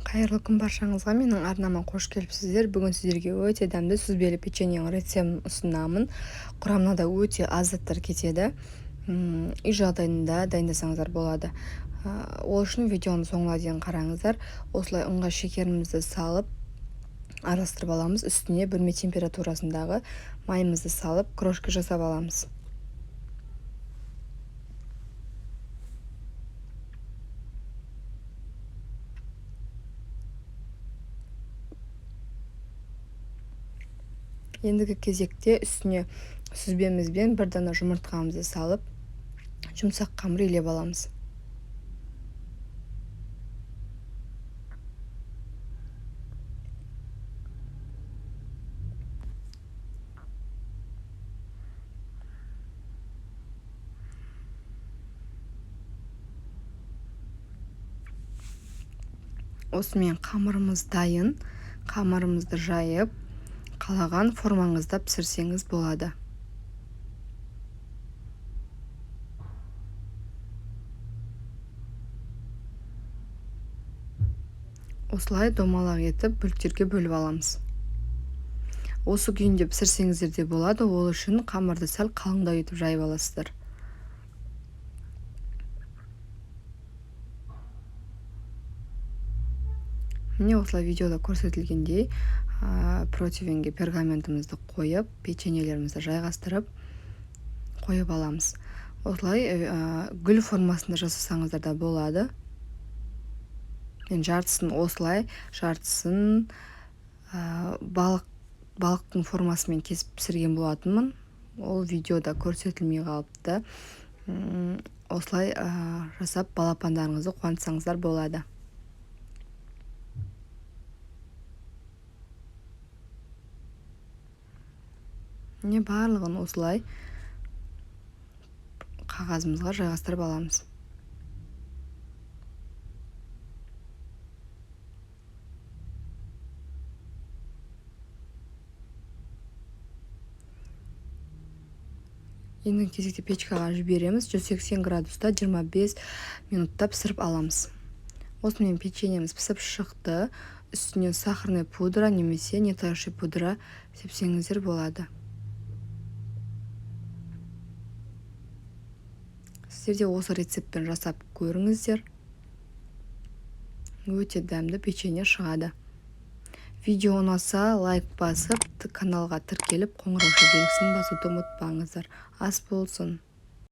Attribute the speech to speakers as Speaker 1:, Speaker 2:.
Speaker 1: Қайырлы күн баршаңызға, менің арнама қош келіпсіздер. Бүгін сіздерге өте дәмді сүзбелі печеньенің рецептін ұсынамын. Құрамына да өте аз заттар кетеді. Үй жағдайында дайындасаңыздар болады. Ол үшін видеоны соңына дейін қараңыздар. Осылай ұнға шекерімізді салып араластырып аламыз. Үстіне бөлме температурасындағы майымызды салып крошка жасап аламыз. Ендігі кезекте үстіне сүзбемізбен бір дана жұмыртқамызды салып жұмсақ қамыр илеп аламыз. Осымен қамырымыз дайын. Қамырымызды жайып, қалаған формаңызда пісірсеңіз болады. Осылай домалақ етіп бөліктерге бөліп аламыз. Осы күйінде пісірсеңіздер де болады. Ол үшін қамырды сәл қалыңдау етіп жайып аласыздар. Міне осылай видеода көрсетілгендей противенге пергаментімізді қойып, печеньелерімізді жайғастырып қойып аламыз. Осылай гүл формасында жасасаңыздар да болады. Мен жартысын осылай, жартысын балықтың формасымен кесіп пісірген болатынмын. Ол видеода көрсетілмей қалыпты. Осылай жасап балапандарыңызды қуантсаңыздар болады. Не барлығын осылай қағазымызға жайғастырып аламыз. Енді кезекте печкаға жібереміз. 180 градуста 25 минутта пісіріп аламыз. Осымен печеньеміз пісіп шықты. Үстіне сахарный пудра немесе нетайший пудра сепсеңіздер болады. Сіздер де осы рецептпен жасап көріңіздер. Өте дәмді печенье шығады. Видео ұнаса лайк басып, каналға тіркеліп, қоңырау белгісін басуды ұмытпаңыздар. Ас болсын.